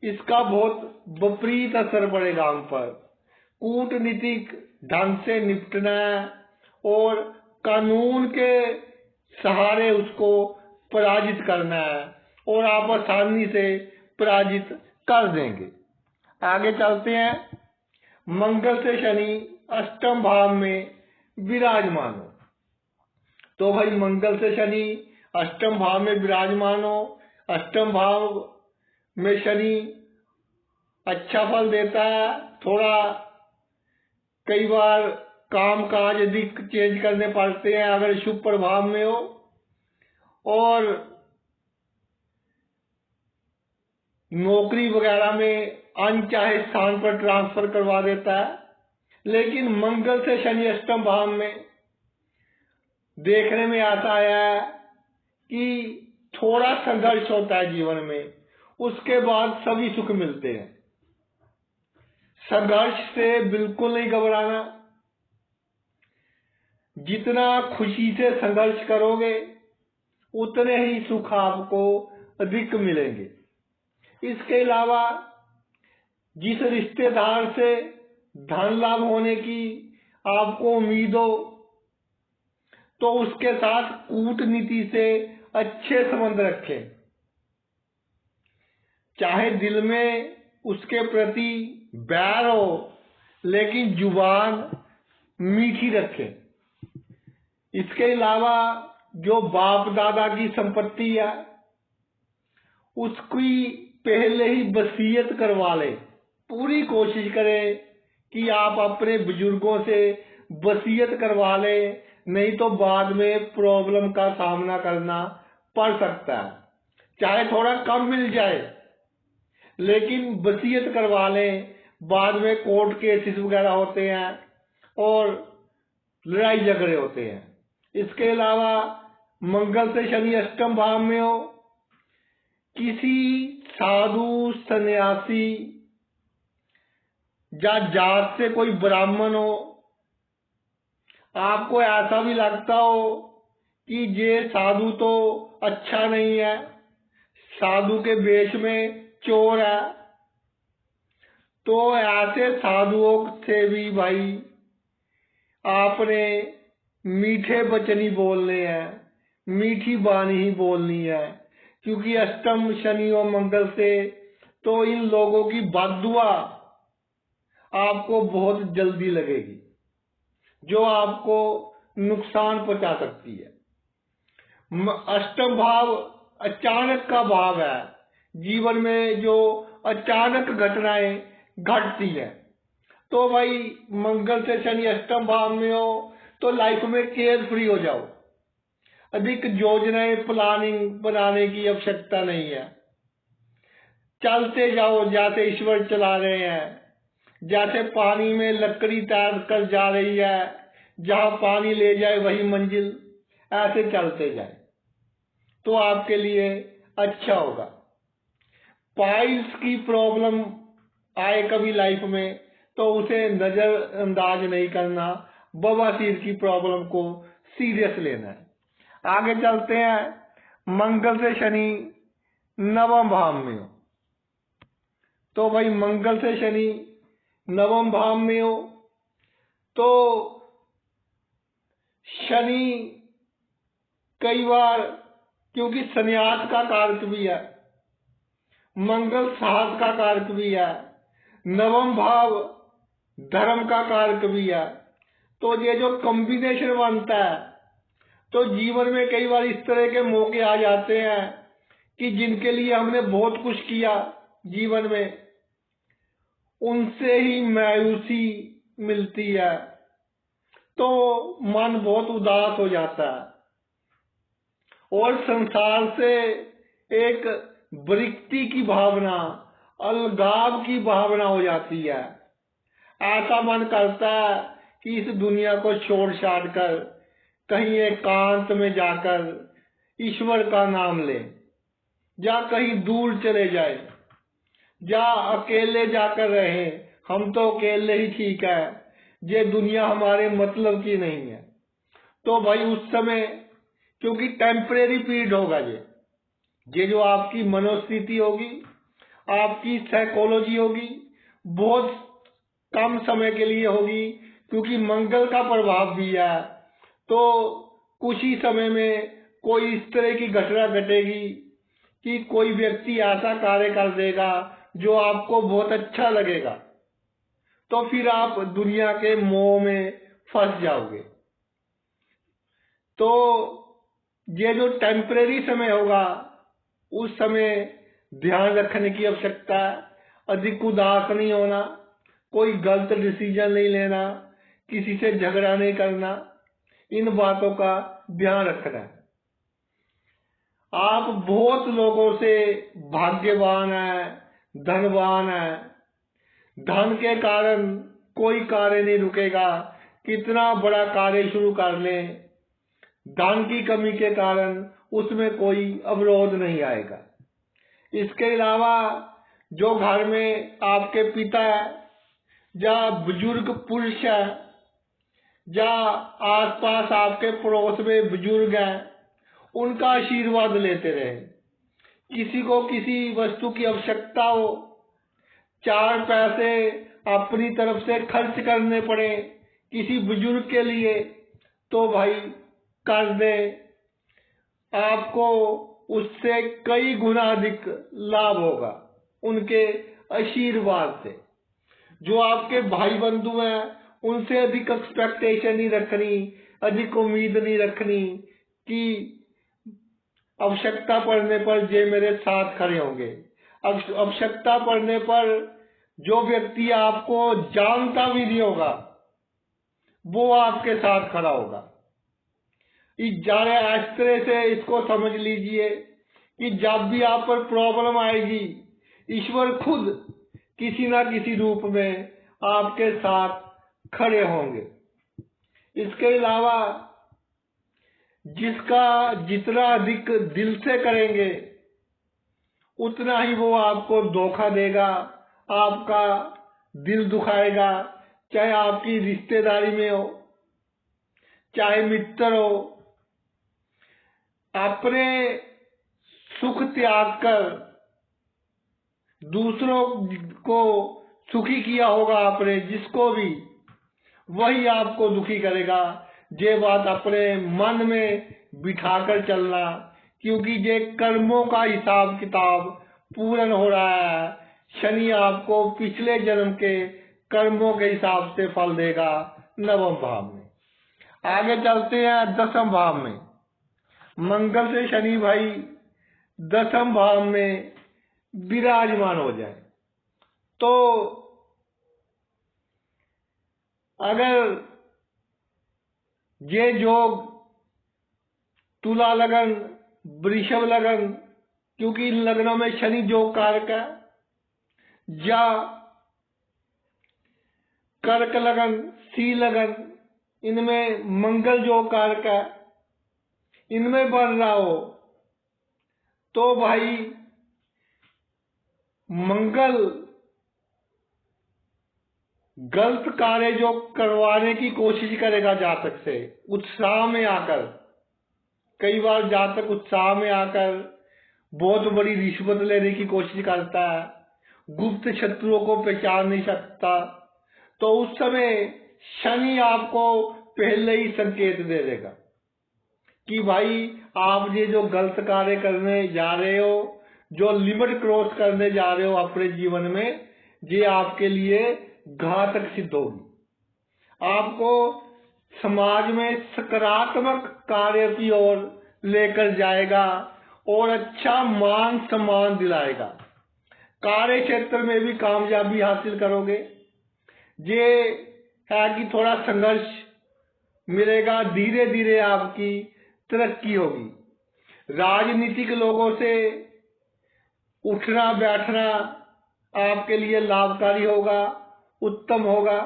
इसका बहुत विपरीत असर पड़ेगा हम पर। कूटनीतिक ढंग से निपटना है और कानून के सहारे उसको पराजित करना है और आप आसानी से पराजित कर देंगे। आगे चलते हैं। मंगल से शनि अष्टम भाव में विराजमान हो तो भाई मंगल से शनि अष्टम भाव में विराजमान हो। अष्टम भाव में शनि अच्छा फल देता है। थोड़ा कई बार काम काज अधिक चेंज करने पड़ते हैं अगर शुभ प्रभाव में हो, और नौकरी वगैरह में अनचाहे स्थान पर ट्रांसफर करवा देता है। लेकिन मंगल से शनि अष्टम भाव में देखने में आता है कि थोड़ा संघर्ष होता है जीवन में, उसके बाद सभी सुख मिलते हैं। संघर्ष से बिल्कुल नहीं घबराना। जितना खुशी से संघर्ष करोगे उतने ही सुख आपको अधिक मिलेंगे। इसके अलावा जिस रिश्तेदार से धन लाभ होने की आपको उम्मीद हो, तो उसके साथ कूटनीति से अच्छे संबंध रखें। चाहे दिल में उसके प्रति बैर हो, लेकिन जुबान मीठी रखें। इसके अलावा जो बाप दादा की संपत्ति है उसकी पहले ही वसीयत करवा ले। पूरी कोशिश करें कि आप अपने बुजुर्गों से वसीयत करवा लें, नहीं तो बाद में प्रॉब्लम का सामना करना पड़ सकता है। चाहे थोड़ा कम मिल जाए, लेकिन वसीयत करवा लें। बाद में कोर्ट केसेस वगैरह होते हैं और लड़ाई झगड़े होते हैं। इसके अलावा मंगल से शनि अष्टम भाव में हो, किसी साधु सन्यासी या जात से कोई ब्राह्मण हो, आपको ऐसा भी लगता हो कि ये साधु तो अच्छा नहीं है, साधु के वेश में चोर है, तो ऐसे साधुओं से भी भाई आपने मीठे वचन ही बोलने हैं, मीठी वाणी ही बोलनी है। क्योंकि अष्टम शनि और मंगल से तो इन लोगों की बददुआ आपको बहुत जल्दी लगेगी, जो आपको नुकसान पहुंचा सकती है। अष्टम भाव अचानक का भाव है। जीवन में जो अचानक घटनाएं घटती है, तो भाई मंगल से शनि अष्टम भाव में हो तो लाइफ में केयर फ्री हो जाओ। अधिक योजनाएं प्लानिंग बनाने की आवश्यकता नहीं है। चलते जाओ जैसे ईश्वर चला रहे हैं। जैसे पानी में लकड़ी तैर कर जा रही है, जहां पानी ले जाए वही मंजिल, ऐसे चलते जाए तो आपके लिए अच्छा होगा। पाइल्स की प्रॉब्लम आए कभी लाइफ में तो उसे नजरअंदाज नहीं करना, बवासीर की प्रॉब्लम को सीरियस लेना है। आगे चलते हैं। मंगल से शनि नवम भाव में हो, तो भाई मंगल से शनि नवम भाव में हो तो शनि कई बार, क्योंकि संन्यास का कारक भी है, मंगल साहस का कारक भी है, नवम भाव धर्म का कारक भी है, तो ये जो कॉम्बिनेशन बनता है तो जीवन में कई बार इस तरह के मौके आ जाते हैं कि जिनके लिए हमने बहुत कुछ किया जीवन में, उनसे ही मायूसी मिलती है, तो मन बहुत उदास हो जाता है और संसार से एक विरक्ति की भावना, अलगाव की भावना हो जाती है। ऐसा मन करता है कि इस दुनिया को छोड़ छाड़ कर कहीं एकांत में जाकर ईश्वर का नाम ले, या कहीं दूर चले जाए, या अकेले जाकर रहे। हम तो अकेले ही ठीक है, ये दुनिया हमारे मतलब की नहीं है। तो भाई उस समय, क्योंकि टेम्परेरी पीरियड होगा, ये जो आपकी मनोस्थिति होगी, आपकी साइकोलॉजी होगी, बहुत कम समय के लिए होगी, क्योंकि मंगल का प्रभाव भी है। तो कुछ ही समय में कोई इस तरह की घटना घटेगी कि कोई व्यक्ति ऐसा कार्य कर देगा जो आपको बहुत अच्छा लगेगा, तो फिर आप दुनिया के मोह में फंस जाओगे। तो ये जो टेम्परेरी समय होगा, उस समय ध्यान रखने की आवश्यकता है। अधिक उदास नहीं होना, कोई गलत डिसीजन नहीं लेना, किसी से झगड़ा नहीं करना, इन बातों का ध्यान रखना है। आप बहुत लोगों से भाग्यवान हैं, धनवान हैं। धन के कारण कोई कार्य नहीं रुकेगा, कितना बड़ा कार्य शुरू कर लें धन की कमी के कारण उसमें कोई अवरोध नहीं आएगा। इसके अलावा जो घर में आपके पिता है या बुजुर्ग पुरुष है या आसपास आपके पड़ोस में बुजुर्ग हैं, उनका आशीर्वाद लेते रहे। किसी को किसी वस्तु की आवश्यकता हो, 4 पैसे अपनी तरफ से खर्च करने पड़े किसी बुजुर्ग के लिए, तो भाई कर दे, आपको उससे कई गुना अधिक लाभ होगा उनके आशीर्वाद से। जो आपके भाई बंधु हैं उनसे अधिक एक्सपेक्टेशन नहीं रखनी, अधिक उम्मीद नहीं रखनी कि आवश्यकता पड़ने पर ये मेरे साथ खड़े होंगे। आवश्यकता पड़ने पर जो व्यक्ति आपको जानता भी नहीं होगा वो आपके साथ खड़ा होगा। इस तरह से इसको समझ लीजिए कि जब भी आप पर प्रॉब्लम आएगी, ईश्वर खुद किसी ना किसी रूप में आपके साथ खड़े होंगे। इसके अलावा जिसका जितना अधिक दिल से करेंगे उतना ही वो आपको धोखा देगा, आपका दिल दुखाएगा, चाहे आपकी रिश्तेदारी में हो, चाहे मित्र हो। अपने सुख त्याग कर दूसरों को सुखी किया होगा आपने जिसको भी, वही आपको दुखी करेगा। ये बात अपने मन में बिठाकर चलना, क्योंकि ये कर्मों का हिसाब किताब पूर्ण हो रहा है। शनि आपको पिछले जन्म के कर्मों के हिसाब से फल देगा 9वें भाव में। आगे चलते हैं 10वें भाव में। मंगल से शनि भाई 10वें भाव में विराजमान हो जाए तो अगर ये योग तुला लगन, वृषभ लगन, क्योंकि इन लग्नों में शनि योग कारक है, या कर्क लगन, सी लगन, इनमें मंगल योग कारक है, इनमें बढ़ रहा हो तो भाई मंगल गलत कार्य जो करवाने की कोशिश करेगा जातक से, उत्साह में आकर। कई बार जातक उत्साह में आकर बहुत बड़ी रिश्वत लेने की कोशिश करता है, गुप्त शत्रुओं को पहचान नहीं सकता, तो उस समय शनि आपको पहले ही संकेत दे देगा कि भाई आप ये जो गलत कार्य करने जा रहे हो, जो लिमिट क्रॉस करने जा रहे हो अपने जीवन में, ये आपके लिए घातक सिद्ध होगी। आपको समाज में सकारात्मक कार्य की ओर लेकर जाएगा और अच्छा मान सम्मान दिलाएगा। कार्य क्षेत्र में भी कामयाबी हासिल करोगे। ये है कि थोड़ा संघर्ष मिलेगा, धीरे धीरे आपकी तरक्की होगी। राजनीतिक लोगों से उठना बैठना आपके लिए लाभकारी होगा, उत्तम होगा।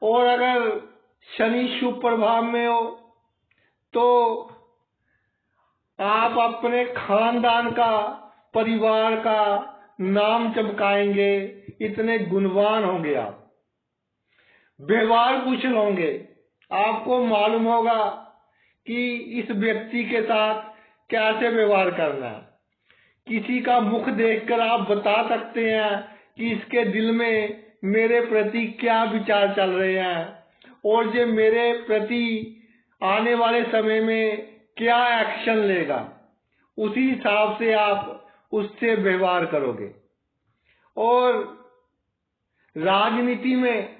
और अगर शनि शुभ प्रभाव में हो तो आप अपने खानदान का, परिवार का नाम चमकाएंगे, इतने गुणवान होंगे आप। व्यवहार कुशल होंगे, आपको मालूम होगा कि इस व्यक्ति के साथ कैसे व्यवहार करना है। किसी का मुख देखकर आप बता सकते हैं कि इसके दिल में मेरे प्रति क्या विचार चल रहे हैं और ये मेरे प्रति आने वाले समय में क्या एक्शन लेगा। उसी हिसाब से आप उससे व्यवहार करोगे। और राजनीति में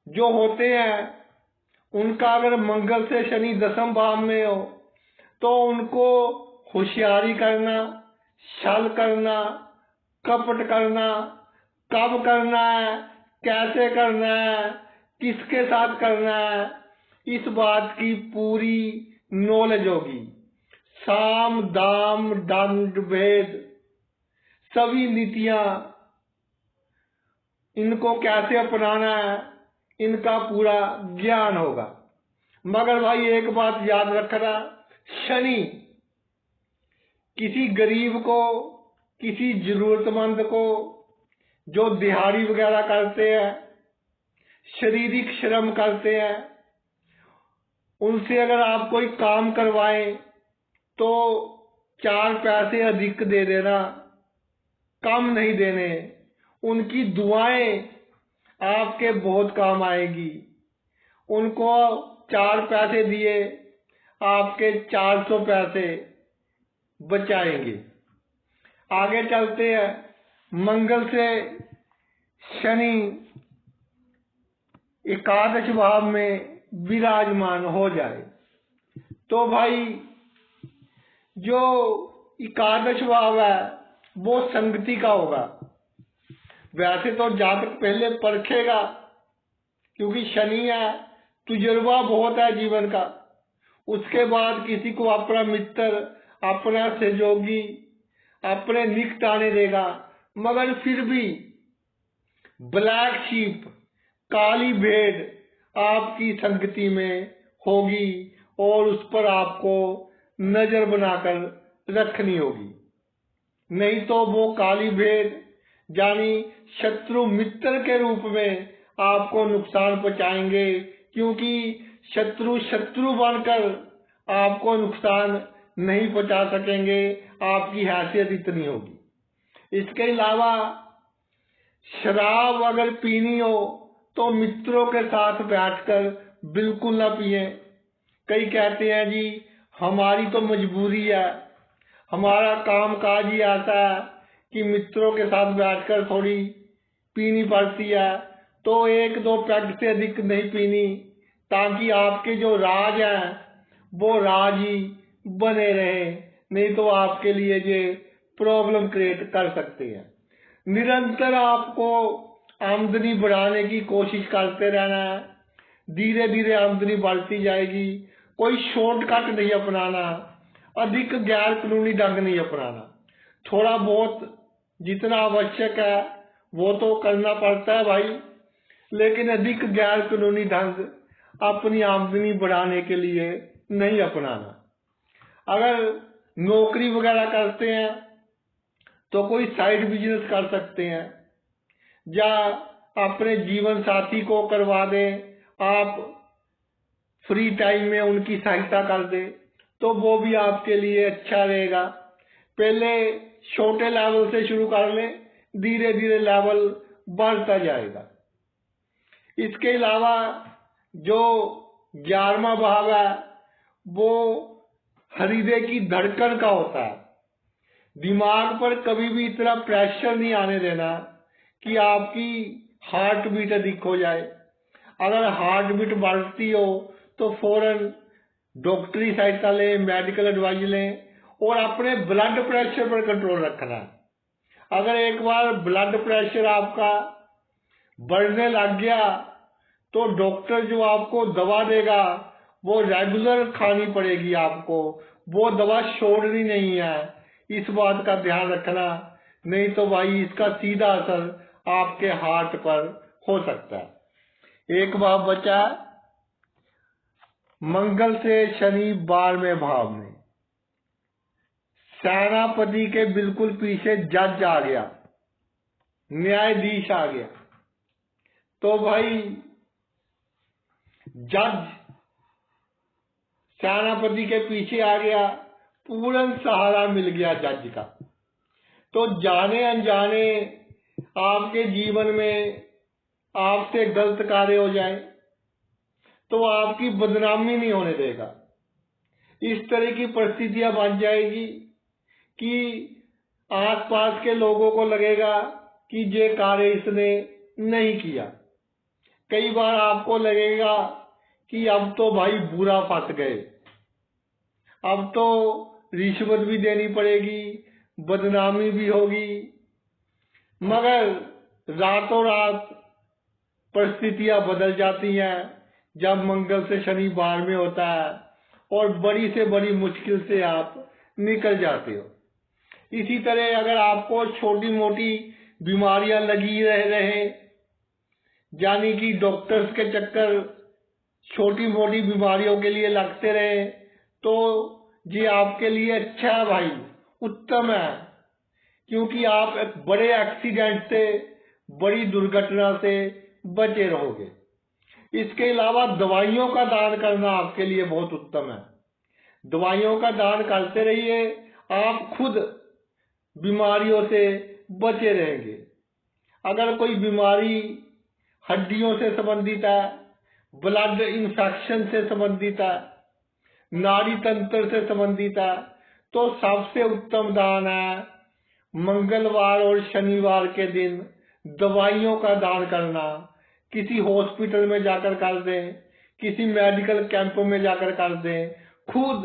जो होते हैं उनका अगर मंगल से शनि 10वें भाव में हो तो उनको होशियारी करना, छल करना, कपट करना, कब करना है, कैसे करना है, किसके साथ करना है, इस बात की पूरी नॉलेज होगी। साम दाम दंड भेद सभी नीतियां, इनको कैसे अपनाना है, इनका पूरा ज्ञान होगा। मगर भाई एक बात याद रखना, शनि किसी गरीब को, किसी जरूरतमंद को, जो दिहाड़ी वगैरह करते हैं, शारीरिक श्रम करते हैं, उनसे अगर आप कोई काम करवाएं तो 4 पैसे अधिक दे देना, कम नहीं देने। उनकी दुआएं आपके बहुत काम आएगी। उनको 4 पैसे दिए, आपके 400 पैसे बचाएंगे। आगे चलते हैं। मंगल से शनि एकादश भाव में विराजमान हो जाए तो भाई जो एकादश भाव है वो संगति का होगा। वैसे तो जातक पहले परखेगा, क्योंकि शनि है, तजुर्बा बहुत है जीवन का। उसके बाद किसी को अपना मित्र, अपना सहयोगी, अपने निकट आने देगा। मगर फिर भी ब्लैक शीप, काली भेड़ आपकी संगति में होगी और उस पर आपको नजर बनाकर रखनी होगी। नहीं तो वो काली भेड़ यानी शत्रु मित्र के रूप में आपको नुकसान पहुंचाएंगे, क्योंकि शत्रु बनकर आपको नुकसान नहीं पहुंचा सकेंगे। आपकी हैसियत इतनी होगी। इसके अलावा शराब अगर पीनी हो तो मित्रों के साथ बैठकर बिल्कुल ना पिए। कई कहते हैं जी हमारी तो मजबूरी है, हमारा काम काज ही ऐसा है कि मित्रों के साथ बैठकर थोड़ी पीनी पड़ती है, तो 1-2 पैग से अधिक नहीं पीनी, ताकि आपके जो राज हैं वो राज ही बने रहे। नहीं तो आपके लिए ये प्रॉब्लम क्रिएट कर सकते हैं। निरंतर आपको आमदनी बढ़ाने की कोशिश करते रहना है। धीरे धीरे आमदनी बढ़ती जाएगी। कोई शॉर्टकट नहीं अपनाना, अधिक गैर कानूनी ढंग नहीं अपनाना। थोड़ा बहुत जितना आवश्यक है वो तो करना पड़ता है भाई, लेकिन अधिक गैर कानूनी ढंग अपनी आमदनी बढ़ाने के लिए नहीं अपनाना। अगर नौकरी वगैरह करते हैं तो कोई साइड बिजनेस कर सकते हैं, या अपने जीवन साथी को करवा दें, आप फ्री टाइम में उनकी सहायता कर दें तो वो भी आपके लिए अच्छा रहेगा। पहले छोटे लेवल से शुरू कर लें, धीरे धीरे लेवल बढ़ता जाएगा। इसके अलावा जो 11वां भाव है वो हृदय की धड़कन का होता है। दिमाग पर कभी भी इतना प्रेशर नहीं आने देना कि आपकी हार्ट बीट अधिक हो जाए। अगर हार्ट बीट बढ़ती हो तो फौरन डॉक्टरी सहायता लें, मेडिकल एडवाइस लें, और अपने ब्लड प्रेशर पर कंट्रोल रखना है। अगर एक बार ब्लड प्रेशर आपका बढ़ने लग गया तो डॉक्टर जो आपको दवा देगा वो रेगुलर खानी पड़ेगी आपको, वो दवा छोड़नी नहीं है। इस बात का ध्यान रखना, नहीं तो भाई इसका सीधा असर आपके हार्ट पर हो सकता है। एक भाव बचा मंगल से शनि 12वें भाव में। सेनापति के बिल्कुल पीछे जज आ गया, न्यायाधीश आ गया। तो भाई जज सेनापति के पीछे आ गया, पूर्ण सहारा मिल गया जज का। तो जाने अनजाने आपके जीवन में आपसे गलत कार्य हो जाए तो आपकी बदनामी नहीं होने देगा। इस तरह की परिस्थितियां बन जाएगी कि आसपास के लोगों को लगेगा कि ये कार्य इसने नहीं किया। कई बार आपको लगेगा कि अब तो भाई बुरा फंस गए, अब तो रिश्वत भी देनी पड़ेगी, बदनामी भी होगी। मगर रातों रात परिस्थितियां बदल जाती हैं जब मंगल से शनि 12 में होता है, और बड़ी से बड़ी मुश्किल से आप निकल जाते हो। इसी तरह अगर आपको छोटी मोटी बीमारियां लगी रहे, यानी कि डॉक्टर्स के चक्कर छोटी मोटी बीमारियों के लिए लगते रहे तो ये आपके लिए अच्छा है भाई, उत्तम है। क्योंकि आप एक बड़े एक्सीडेंट से, बड़ी दुर्घटना से बचे रहोगे। इसके अलावा दवाइयों का दान करना आपके लिए बहुत उत्तम है। दवाइयों का दान करते रहिए, आप खुद बीमारियों से बचे रहेंगे। अगर कोई बीमारी हड्डियों से संबंधित है, ब्लड इन्फेक्शन से संबंधित है, नाड़ी तंत्र से संबंधित है, तो सबसे उत्तम दान है मंगलवार और शनिवार के दिन दवाइयों का दान करना। किसी हॉस्पिटल में जाकर कर दें, किसी मेडिकल कैंप में जाकर कर दें, खुद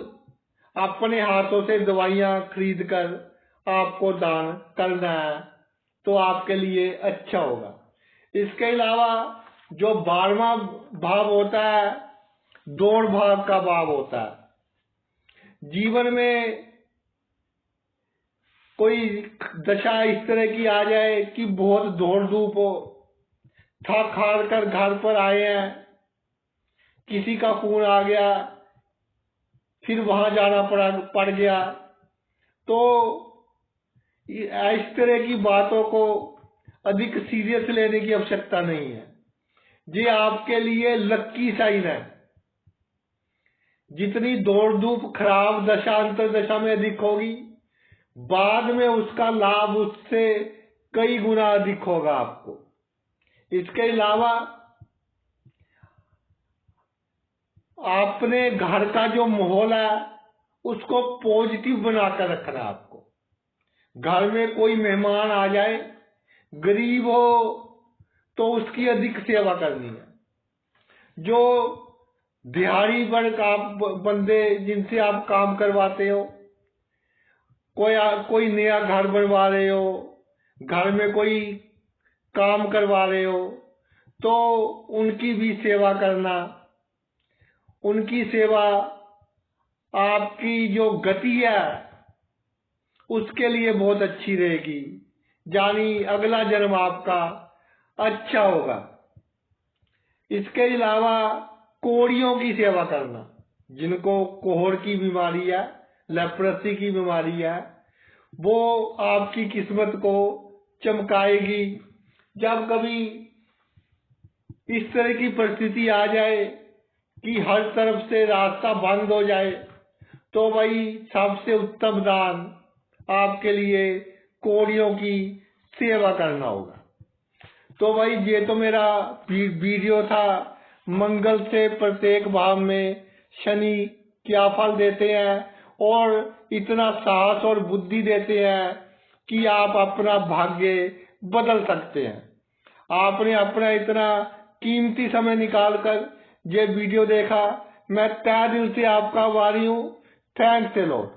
अपने हाथों से दवाइयां खरीद कर आपको दान करना है, तो आपके लिए अच्छा होगा। इसके अलावा जो 12वां भाव होता है, दौड़ भाग का भाव होता है। जीवन में कोई दशा इस तरह की आ जाए कि बहुत दौड़ धूप हो, थक हार कर घर पर आए हैं, किसी का फोन आ गया, फिर वहां जाना पड़ गया, तो इस तरह की बातों को अधिक सीरियस लेने की आवश्यकता नहीं है। ये आपके लिए लक्की साइन है। जितनी दौड़ धूप खराब दशा अंतर दशा में अधिक होगी, बाद में उसका लाभ उससे कई गुना अधिक होगा आपको। इसके अलावा अपने घर का जो माहौल है उसको पॉजिटिव बनाकर रखना आपको। घर में कोई मेहमान आ जाए, गरीब हो तो उसकी अधिक सेवा करनी है। जो दिहाड़ी वर्ग आप बंदे जिनसे आप काम करवाते हो, कोई नया घर बनवा रहे हो, घर में कोई काम करवा रहे हो, तो उनकी भी सेवा करना। उनकी सेवा आपकी जो गति है उसके लिए बहुत अच्छी रहेगी, यानी अगला जन्म आपका अच्छा होगा। इसके अलावा कोढ़ियों की सेवा करना, जिनको कोहर की बीमारी है, लेप्रोसी की बीमारी है, वो आपकी किस्मत को चमकाएगी। जब कभी इस तरह की परिस्थिति आ जाए कि हर तरफ से रास्ता बंद हो जाए, तो भाई सबसे उत्तम दान आपके लिए कोढ़ियों की सेवा करना होगा। तो भाई ये तो मेरा वीडियो था, मंगल से प्रत्येक भाव में शनि क्या फल देते हैं और इतना साहस और बुद्धि देते हैं कि आप अपना भाग्य बदल सकते हैं। आपने अपना इतना कीमती समय निकालकर ये वीडियो देखा, मैं तहे दिल से आपका आभारी हूँ। Thanks a lot.